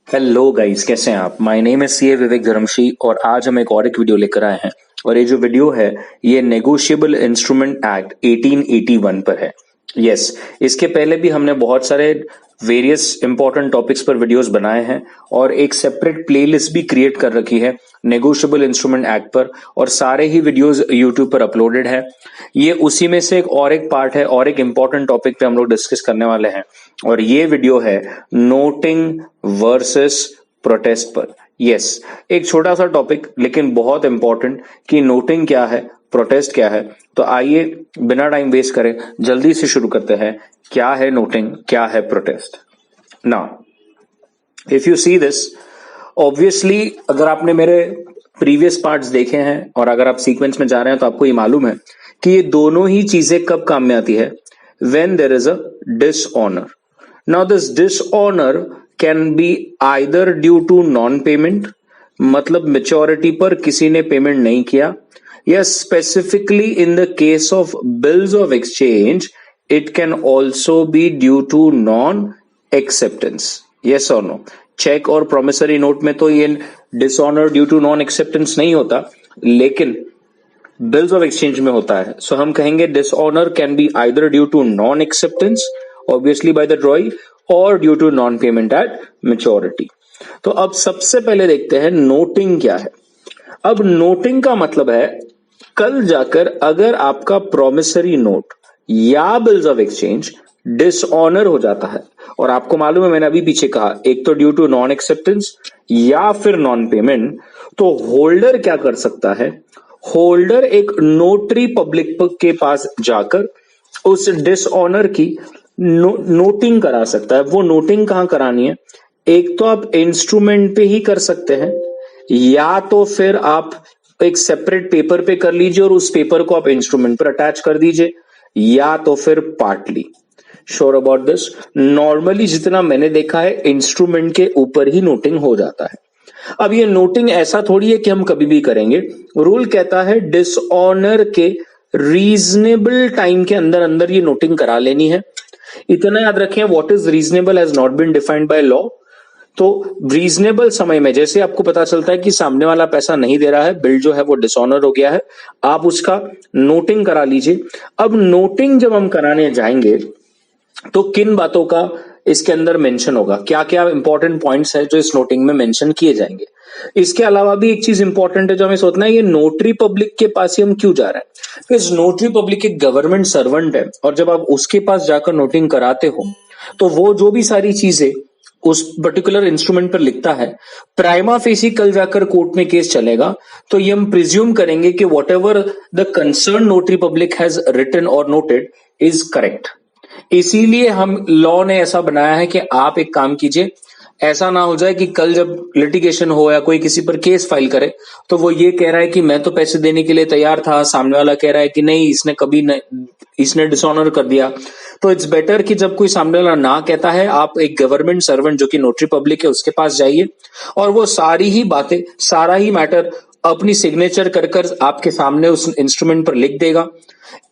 Hello guys, कैसे हैं आप। माय नेम इज सी ए विवेक धर्मशी और आज हम एक और वीडियो लेकर आए हैं। और ये जो वीडियो है ये नेगोशिएबल इंस्ट्रूमेंट एक्ट 1881 पर है। यस, इसके पहले भी हमने बहुत सारे वेरियस इंपॉर्टेंट टॉपिक्स पर वीडियोस बनाए हैं और एक सेपरेट प्लेलिस्ट भी क्रिएट कर रखी है नेगोशिएबल इंस्ट्रूमेंट एक्ट पर, और सारे ही वीडियोस यूट्यूब पर अपलोडेड है। ये उसी में से एक पार्ट है और एक इंपॉर्टेंट टॉपिक पे हम लोग डिस्कस करने वाले हैं, और ये वीडियो है नोटिंग वर्सेस प्रोटेस्ट पर। यस, एक छोटा सा टॉपिक लेकिन बहुत इंपॉर्टेंट कि नोटिंग क्या है, प्रोटेस्ट क्या है। तो आइए बिना टाइम वेस्ट करें जल्दी से शुरू करते हैं। क्या है नोटिंग, क्या है protest. Now if you see this, obviously अगर आपने मेरे प्रीवियस पार्ट्स देखे हैं और अगर आप सीक्वेंस में जा रहे हैं तो आपको ये मालूम है कि ये दोनों ही चीजें कब काम में आती है, when there is a dishonour. Now this dishonour can be either due to non payment, मतलब मेच्योरिटी पर किसी ने पेमेंट नहीं किया, या specifically in the case of bills of exchange it can also be due to non acceptance. Yes और no. Cheque और promissory note में तो ये dishonour due to non acceptance नहीं होता, लेकिन बिल्स ऑफ एक्सचेंज में होता है। सो हम कहेंगे dishonour can be either due to non acceptance obviously by the drawee, और due to non payment at maturity. तो अब सबसे पहले देखते हैं नोटिंग क्या है। अब नोटिंग का मतलब है कल जाकर अगर आपका प्रोमिसरी नोट या बिल्स ऑफ एक्सचेंज डिसऑनर हो जाता है, और आपको मालूम है मैंने अभी पीछे कहा एक तो ड्यू टू नॉन एक्सेप्टेंस या फिर नॉन पेमेंट, तो होल्डर क्या कर सकता है, होल्डर एक नोटरी पब्लिक के पास जाकर उस डिसऑनर की नोटिंग करा सकता है। वो नोटिंग कहां करानी है, एक तो आप इंस्ट्रूमेंट पे ही कर सकते हैं, या तो फिर आप एक सेपरेट पेपर पे कर लीजिए और उस पेपर को आप इंस्ट्रूमेंट पर अटैच कर दीजिए, या तो फिर partly. Sure about this. Normally जितना मैंने देखा है इंस्ट्रूमेंट के ऊपर ही नोटिंग हो जाता है। अब ये नोटिंग ऐसा थोड़ी है कि हम कभी भी करेंगे। रूल कहता है डिसऑनर के रीजनेबल टाइम के अंदर अंदर ये नोटिंग करा लेनी है। इतना याद रखें, what is reasonable has not been defined by law. तो रीजनेबल समय में जैसे आपको पता चलता है कि सामने वाला पैसा नहीं दे रहा है, बिल जो है वो डिसऑनर हो गया है, आप उसका नोटिंग करा लीजिए। अब नोटिंग जब हम कराने जाएंगे तो किन बातों का इसके अंदर मेंशन होगा, क्या क्या इंपॉर्टेंट पॉइंट्स है जो इस नोटिंग में मेंशन किए जाएंगे। इसके अलावा भी एक चीज इंपॉर्टेंट है जो हमें सोचना है, ये नोटरी पब्लिक के पास ही हम क्यों जा रहे हैं। बिकॉज नोटरी पब्लिक एक गवर्नमेंट सर्वेंट है, और जब आप उसके पास जाकर नोटिंग कराते हो तो वो जो भी सारी चीजें उस पर्टिकुलर इंस्ट्रूमेंट पर लिखता है, प्राइमा फेसी कल जाकर कोर्ट में केस चलेगा तो ये हम प्रिज्यूम करेंगे कि whatever the concern notary public has written और नोटेड इज करेक्ट। इसीलिए हम लॉ ने ऐसा बनाया है कि आप एक काम कीजिए, ऐसा ना हो जाए कि कल जब लिटिगेशन हो या कोई किसी पर केस फाइल करे तो वो ये कह रहा है कि मैं तो पैसे देने के लिए तैयार था, सामने वाला कह रहा है कि नहीं इसने कभी नहीं, इसने डिसऑनर कर दिया। तो इट्स बेटर कि जब कोई सामने वाला ना कहता है, आप एक गवर्नमेंट सर्वेंट जो कि नोटरी पब्लिक है उसके पास जाइए और वो सारी ही बातें, सारा ही मैटर अपनी सिग्नेचर कर कर आपके सामने उस इंस्ट्रूमेंट पर लिख देगा।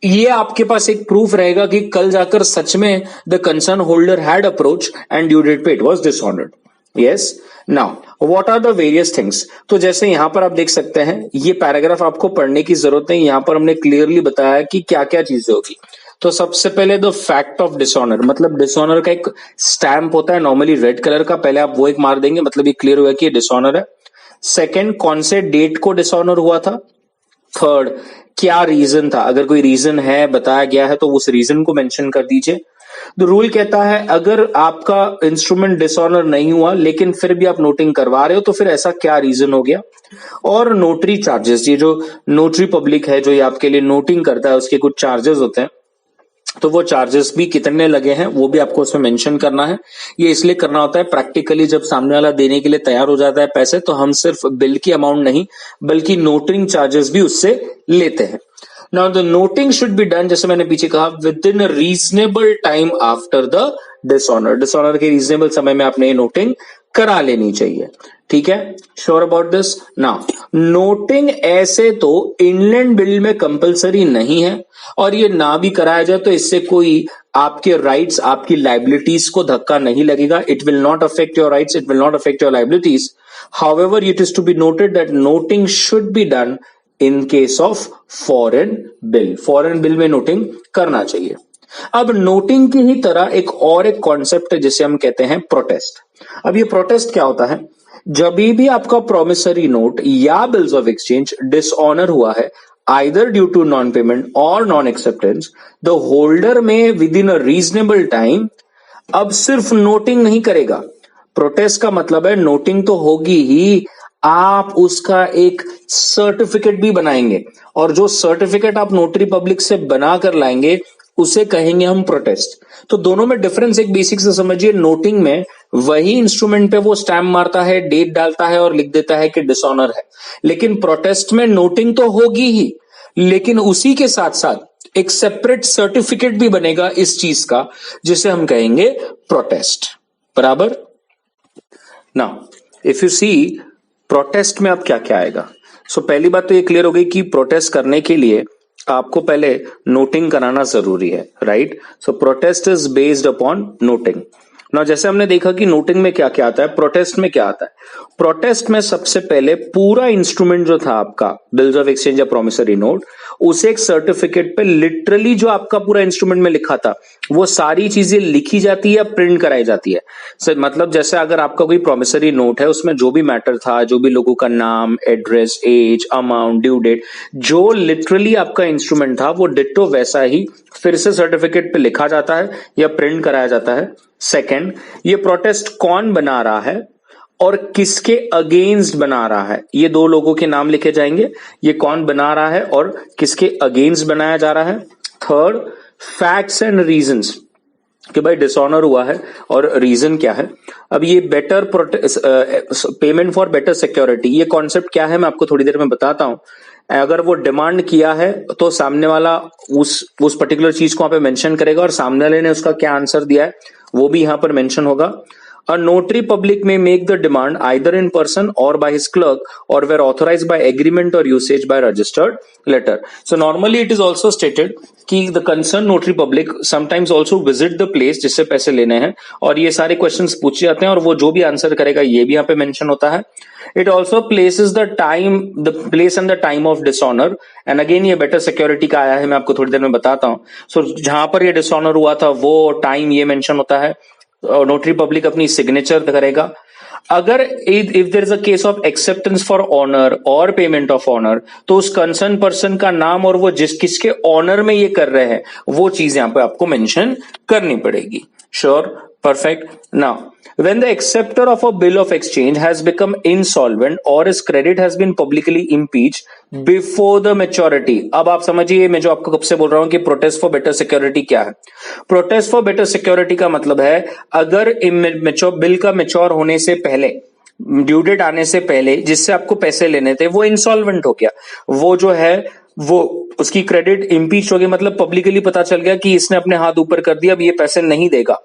ये आपके पास एक प्रूफ रहेगा कि कल जाकर सच में the concern holder had approach and due date पे it was dishonoured. Yes, now what are the various things. तो जैसे यहां पर आप देख सकते हैं, ये पैराग्राफ आपको पढ़ने की जरूरत नहीं, यहां पर हमने क्लियरली बताया कि क्या क्या चीजें होगी। तो सबसे पहले द फैक्ट ऑफ डिसऑनर, मतलब डिसऑनर का एक स्टैंप होता है नॉर्मली रेड कलर का, पहले आप वो एक मार देंगे, मतलब ये क्लियर हुआ कि ये डिसऑनर है। सेकेंड, कौन से डेट को डिसऑनर हुआ था। थर्ड, क्या रीजन था, अगर कोई रीजन है बताया गया है तो उस रीजन को मेंशन कर दीजिए। द रूल कहता है अगर आपका इंस्ट्रूमेंट डिसऑनर नहीं हुआ लेकिन फिर भी आप नोटिंग करवा रहे हो तो फिर ऐसा क्या रीजन हो गया। और नोटरी चार्जेस, ये जो नोटरी पब्लिक है जो ये आपके लिए नोटिंग करता है उसके कुछ चार्जेस होते हैं, तो वो चार्जेस भी कितने लगे हैं वो भी आपको उसमें मेंशन करना है। ये इसलिए करना होता है प्रैक्टिकली जब सामने वाला देने के लिए तैयार हो जाता है पैसे, तो हम सिर्फ बिल की अमाउंट नहीं बल्कि नोटिंग चार्जेस भी उससे लेते हैं। Now the noting should be done, जैसे मैंने पीछे कहा, with in reasonable time after the dishonour. Dishonour के रीजनेबल समय में आपने ये नोटिंग करा लेनी चाहिए। ठीक है, sure about this. Now noting ऐसे तो इनलैंड बिल में कंपलसरी नहीं है, और ये ना भी कराया जाए तो इससे कोई आपके राइट्स, आपकी लाइबिलिटीज को धक्का नहीं लगेगा. It will not affect your rights, it will not affect your liabilities. However it is to be noted that noting should be done in case of foreign bill. Foreign bill में noting करना चाहिए. अब noting की ही तरह एक concept है जिसे हम कहते हैं प्रोटेस्ट. अब ये प्रोटेस्ट क्या होता है? जब भी आपका प्रोमिसरी नोट या बिल्स ऑफ एक्सचेंज डिसऑनर हुआ है either due to non-payment or non-acceptance, the holder may within a reasonable time अब सिर्फ नोटिंग नहीं करेगा. प्रोटेस्ट का मतलब है नोटिंग तो होगी ही, आप उसका एक सर्टिफिकेट भी बनाएंगे और जो सर्टिफिकेट आप नोटरी पब्लिक से बना कर लाएंगे उसे कहेंगे हम प्रोटेस्ट. तो दोनों में डिफरेंस एक बेसिक से समझिए. नोटिंग में वही इंस्ट्रूमेंट पे वो स्टैम्प मारता है, डेट डालता है और लिख देता है कि डिसऑनर है. लेकिन प्रोटेस्ट में नोटिंग तो होगी ही, लेकिन उसी के साथ साथ एक सेपरेट सर्टिफिकेट भी बनेगा इस चीज का, जिसे हम कहेंगे प्रोटेस्ट. बराबर. Now if you see protest में अब क्या क्या आएगा. सो पहली बात तो ये क्लियर हो गई कि प्रोटेस्ट करने के लिए आपको पहले नोटिंग कराना जरूरी है. Right. So protest is based upon noting. ना जैसे हमने देखा कि नोटिंग में क्या क्या आता है, प्रोटेस्ट में क्या आता है. प्रोटेस्ट में सबसे पहले पूरा इंस्ट्रूमेंट जो था आपका बिल्स ऑफ एक्सचेंज या प्रोमिसरी नोट, उसे एक सर्टिफिकेट पे लिटरली जो आपका पूरा इंस्ट्रूमेंट में लिखा था वो सारी चीजें लिखी जाती है या प्रिंट कराई जाती है. सर मतलब जैसे अगर आपका कोई प्रोमिसरी नोट है, उसमें जो भी मैटर था, जो भी लोगों का नाम, address, age, amount, due date, जो लिटरली आपका इंस्ट्रूमेंट था वो डिट्टो वैसा ही फिर से सर्टिफिकेट पे लिखा जाता है या प्रिंट कराया जाता है. सेकंड, ये प्रोटेस्ट कौन बना रहा है और किसके अगेंस्ट बना रहा है, ये दो लोगों के नाम लिखे जाएंगे. ये कौन बना रहा है और किसके अगेंस्ट बनाया जा रहा है. थर्ड, फैक्ट्स एंड रीजंस कि भाई डिसऑनर हुआ है और रीजन क्या है. अब ये better payment for better security, ये कॉन्सेप्ट क्या है मैं आपको थोड़ी देर में बताता हूं. अगर वो डिमांड किया है तो सामने वाला उस पर्टिकुलर चीज को वहां पे मेंशन करेगा और सामने वाले ने उसका क्या आंसर दिया है वो भी यहां पर मेंशन होगा. A notary public may make the demand either in person or by his clerk or where authorized by agreement or usage by registered letter. So normally it is also stated कि the concerned notary public sometimes also visit the place जिससे पैसे लेने हैं और ये सारे questions पूछे जाते हैं और वो जो भी आंसर करेगा ये भी यहाँ पे मेंशन होता है. It also places the place and the time of dishonor. And again ये better security का आया है, मैं आपको थोड़ी देर में बताता हूँ. So जहां पर ये dishonor हुआ था वो टाइम ये मेंशन होता है. नोटरी पब्लिक अपनी सिग्नेचर करेगा. अगर if there is a case of acceptance for honour और पेमेंट ऑफ ऑनर, तो उस कंसर्न पर्सन का नाम और वो किसके ऑनर में ये कर रहे हैं वो चीज यहां पे आपको मेंशन करनी पड़ेगी. Sure. Perfect. Now, when the acceptor of a bill of exchange has become insolvent or his credit has been publicly impeached before the maturity. अब आप समझिए मैं जो आपको कब से बोल रहा हूं कि प्रोटेस्ट फॉर बेटर सिक्योरिटी क्या है. प्रोटेस्ट फॉर बेटर सिक्योरिटी का मतलब है अगर बिल का मैच्योर होने से पहले, ड्यू डेट आने से पहले जिससे आपको पैसे लेने थे वो इंसॉल्वेंट हो गया, वो जो है वो उसकी क्रेडिट इम्पीच हो गई, मतलब पब्लिकली पता चल गया कि इसने अपने हाथ ऊपर कर दिया, अब ये पैसे नहीं देगा.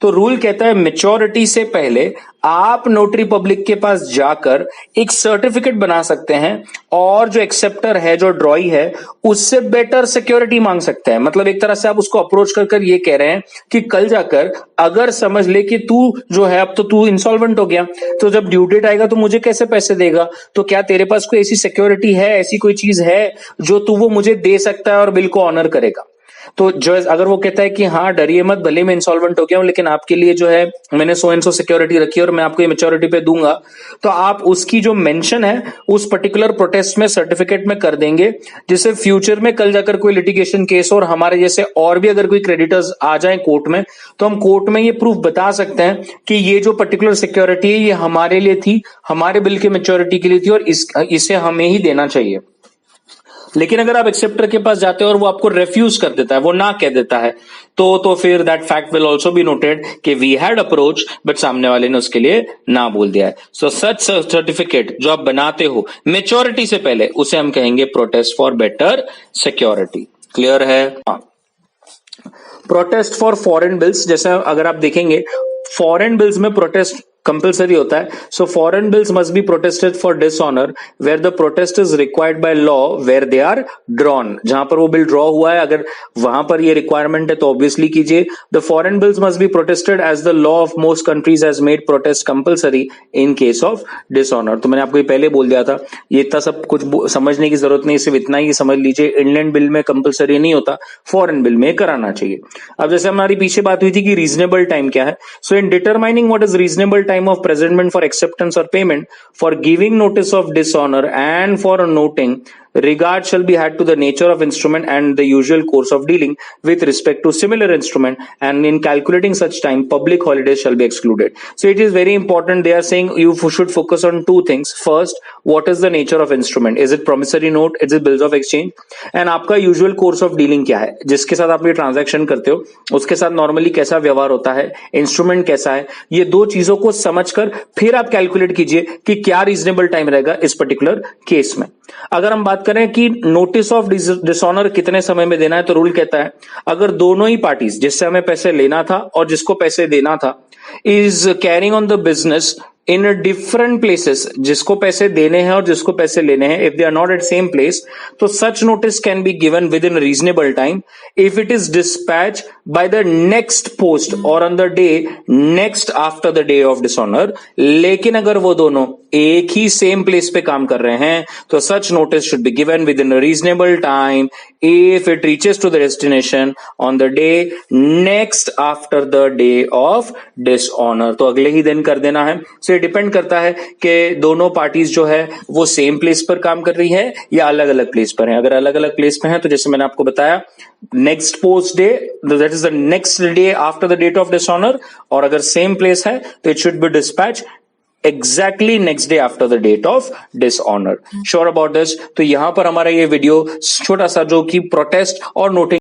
तो रूल कहता है मैच्योरिटी से पहले आप नोटरी पब्लिक के पास जाकर एक सर्टिफिकेट बना सकते हैं और जो एक्सेप्टर है, जो ड्रॉई है, उससे बेटर सिक्योरिटी मांग सकते हैं. मतलब एक तरह से आप उसको अप्रोच कर ये कह रहे हैं कि कल जाकर अगर समझ ले कि तू जो है अब तो तू इंसॉल्वेंट हो गया, तो जब ड्यू डेट आएगा तो मुझे कैसे पैसे देगा, तो क्या तेरे पास कोई ऐसी सिक्योरिटी है, ऐसी कोई चीज है जो तू वो मुझे दे सकता है और बिल को ऑनर करेगा. तो जो अगर वो कहता है कि हाँ डरिए मत, भले मैं इंसॉल्वेंट हो गया हूं लेकिन आपके लिए जो है मैंने सो एंड सो सिक्योरिटी रखी है और मैं आपको ये मैच्योरिटी पे दूंगा, तो आप उसकी जो मेंशन है उस पर्टिकुलर प्रोटेस्ट में सर्टिफिकेट में कर देंगे, जिससे फ्यूचर में कल जाकर कोई लिटिगेशन केस और हमारे जैसे और भी अगर कोई क्रेडिटर्स आ जाए कोर्ट में, तो हम कोर्ट में ये प्रूफ बता सकते हैं कि ये जो पर्टिकुलर सिक्योरिटी है ये हमारे लिए थी, हमारे बिल के मैच्योरिटी के लिए थी और इसे हमें ही देना चाहिए. लेकिन अगर आप एक्सेप्टर के पास जाते हो और वो आपको रेफ्यूज कर देता है, वो ना कह देता है, तो फिर that fact will also be noted कि वी हैड अप्रोच बट सामने वाले ने उसके लिए ना बोल दिया है. सो सच सर्टिफिकेट जो आप बनाते हो मैच्योरिटी से पहले उसे हम कहेंगे protest for better security. Clear है. प्रोटेस्ट फॉर फॉरेन बिल्स, जैसे अगर आप देखेंगे फॉरेन बिल्स में प्रोटेस्ट कंपल्सरी होता है. So foreign bills must be protested for dishonour where the protest is required by law where they are drawn. जहां पर वो बिल ड्रॉ हुआ है, अगर वहां पर ये रिक्वायरमेंट है तो ऑब्वियसली कीजिए. The foreign bills must be protested as the law of most countries has made protest compulsory in case of dishonour. तो मैंने आपको ये पहले बोल दिया था, ये इतना सब कुछ समझने की जरूरत नहीं, सिर्फ इतना ही समझ लीजिए, इंडियन बिल में कंपल्सरी नहीं होता, फॉरेन बिल में कराना चाहिए. अब जैसे हमारी पीछे बात हुई थी कि रीजनेबल टाइम क्या है. So in determining what is reasonable time of presentment for acceptance or payment, for giving notice of dishonor and for noting, regard shall be had to the nature of instrument and the usual course of dealing with respect to similar instrument, and in calculating such time public holidays shall be excluded. So it is very important, they are saying you should focus on two things. First, what is the nature of instrument? Is it promissory note? Is it bills of exchange? And आपका usual course of dealing क्या है, जिसके साथ आप ये transaction करते हो उसके साथ नॉर्मली कैसा व्यवहार होता है, इंस्ट्रूमेंट कैसा है. ये दो चीजों को समझकर फिर आप कैलकुलेट कीजिए कि क्या रीजनेबल टाइम रहेगा इस पर्टिकुलर केस में. अगर हम बात करें कि नोटिस ऑफ डिसऑनर कितने समय में देना है, तो रूल कहता है अगर दोनों ही पार्टीज, जिससे हमें पैसे लेना था और जिसको पैसे देना था, is carrying on the business in different places, जिसको पैसे देने हैं और जिसको पैसे लेने हैं, if they are not at same place, तो such notice can be given within reasonable time if it is dispatch by the next post और on the day next after the day of dishonour. लेकिन अगर वो दोनों एक ही same place पे काम कर रहे हैं तो such notice should be given within reasonable time if it reaches to the destination on the day next after the day of dishonour. तो अगले ही दिन कर देना है. सो ये डिपेंड करता है कि दोनों पार्टीज जो है वो सेम प्लेस पर काम कर रही है या अलग अलग प्लेस पर है. अगर अलग अलग प्लेस पे है तो जैसे मैंने आपको बताया, next post day, that is the next day after the date of dishonour, और अगर सेम प्लेस है तो it should be dispatch exactly next day after the date of dishonour. Sure about this. तो यहां पर हमारा ये वीडियो छोटा सा जो कि प्रोटेस्ट और नोटिंग